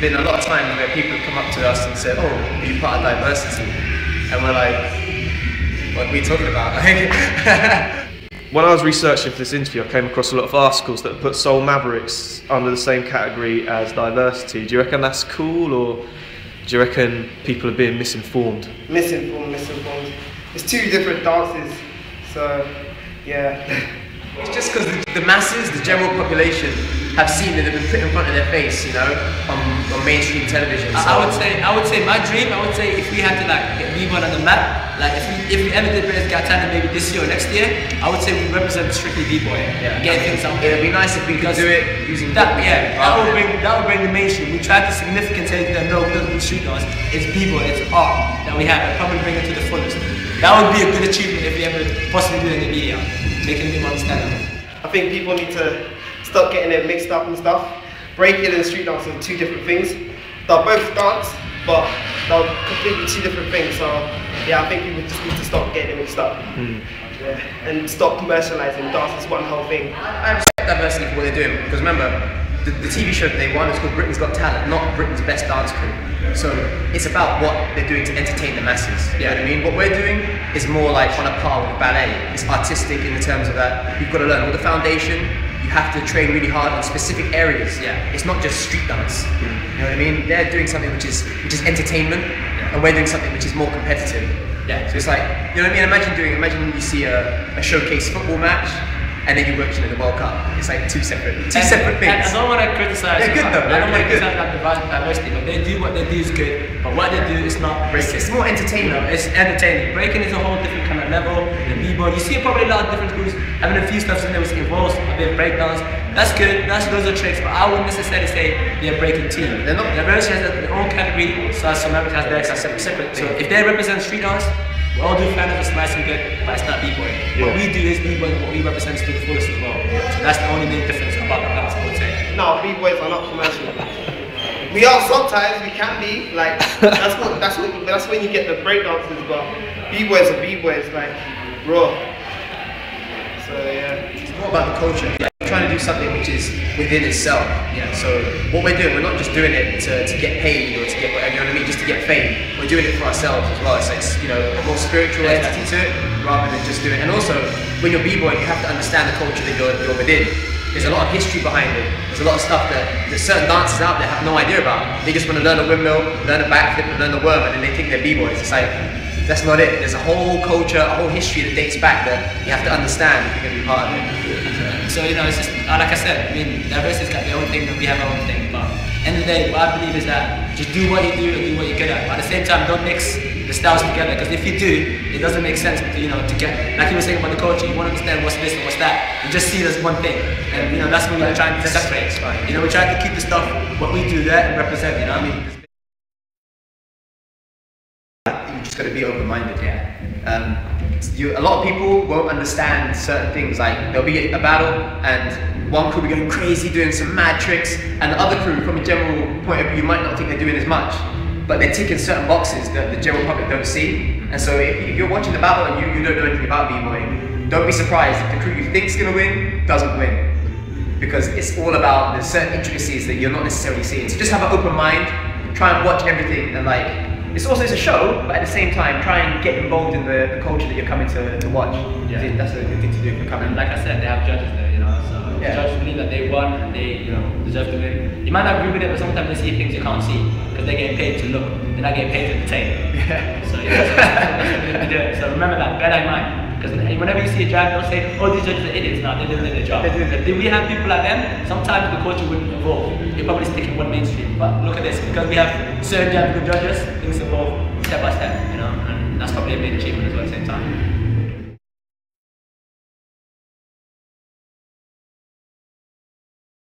been a lot of times where people have come up to us and said, "Oh, are you part of diversity?" And we're like, "What are we talking about?" When I was researching for this interview, I came across a lot of articles that put Soul Mavericks under the same category as diversity. Do you reckon that's cool, or do you reckon people are being misinformed? Misinformed. It's two different dances, so yeah. It's just because the masses, the general population, have seen it, they've been put in front of their face, you know, on mainstream television. So. I would say my dream, if we had to like get B1 on the map, like if we ever did Britain's Got Talent maybe this year or next year, I would say we represent strictly B-boy. Yeah. Get things out there. It'd be nice if we could do it using that. Yeah, that would bring the mainstream. We tried to significantly say to them, no, we don't do street dance. It's B-boy, it's art that we have, and probably bring it to the fullest. That would be a good achievement if we ever possibly do it in the media, making them understand it. I think people need to stop getting it mixed up and stuff. Breaking and street dance are two different things. They're both dance, but they're completely two different things. So yeah, I think people just need to stop getting it mixed up. Yeah. And stop commercializing dance as one whole thing. I respect diversity for what they're doing, because remember, the TV show that they won is called Britain's Got Talent, not Britain's Best Dance Crew. So it's about what they're doing to entertain the masses. You know what I mean? What we're doing is more like on a par with ballet. It's artistic in the terms of that you've got to learn all the foundation. You have to train really hard on specific areas. Yeah. It's not just street dance. You know what I mean? They're doing something which is entertainment, and we're doing something which is more competitive. Yeah. So it's like, you know what I mean? Imagine you see a showcase football match, and then you're watching the World Cup. It's like two separate things. I don't want to criticize. They're good though. I don't want to criticize that diversity, but they do what they do is good. But what they do is not breaking. It's more entertaining. It's entertaining. Breaking is a whole different kind of level. The b-boy, you see probably a lot of different groups having a few stuff in there which involves a bit of breakdance. That's good. Those are tricks. But I wouldn't necessarily say they're a breaking team. They're not. Diversity has their own category. So Soul Mavericks has theirs separate. So if they represent street dance, we all do fan of it's nice and good, but it's not b-boy. Yeah. What we do is b-boy, what we represent to the fullest as well. So that's the only main difference about the dance, I would say. No, b-boys are not commercial. We are sometimes, we can be, like, that's when you get the break dancers, but b-boys are b-boys, like, raw. So yeah. It's more about the culture. We're trying to do something which is within itself. Yeah. So what we're doing, we're not just doing it to get paid or to get whatever, you know what I mean, just to get fame. We're doing it for ourselves as well. It's you know, a more spiritual entity to it rather than just doing it. And also, when you're b-boy, you have to understand the culture that you're within. There's a lot of history behind it. There's a lot of stuff that certain dancers out there have no idea about. They just want to learn a windmill, learn a backflip, and learn the worm, and then they think they're b-boys. It's like, that's not it. There's a whole culture, a whole history that dates back that you have to understand if you're going to be part of it. So, you know, it's just, like I said, I mean, diversity's got their own thing, and we have our own thing. But end of the day, what I believe is that just do what you do and do what you're good at. But at the same time, don't mix the styles together, because if you do, it doesn't make sense to, you know, to get, like you were saying about the culture, you want to understand what's this and what's that. You just see it as one thing. And, you know, that's what we're trying to separate. You know, we're trying to keep the stuff, what we do there, and represent, you know what I mean? You just got to be open-minded. Yeah. A lot of people won't understand certain things. Like there'll be a battle, and one crew will be going crazy doing some mad tricks, and the other crew, from a general point of view, you might not think they're doing as much, but they're ticking certain boxes that the general public don't see. And so if you're watching the battle and you don't know anything about b-boying, don't be surprised if the crew you think's gonna win doesn't win, because it's all about the certain intricacies that you're not necessarily seeing. So just have an open mind, try and watch everything, and like. It's a show, but at the same time, try and get involved in the culture that you're coming to watch. Yeah. That's a good thing to do for coming. And like I said, they have judges there, you know, so the judges believe that they won and they, you know, deserve to win. You might not agree with it, but sometimes they see things you can't see, because they're getting paid to look, they're not getting paid to entertain. Yeah. So yeah, that's what they do. So remember that, bear that in mind. Because whenever you see a judge, don't say, oh, these judges are idiots. No, they're doing their job. If we have people like them, sometimes the culture wouldn't evolve. You're probably sticking one mainstream. But look at this, because we have certain good judges, things evolve step by step, you know, and that's probably a big achievement as well at the same time.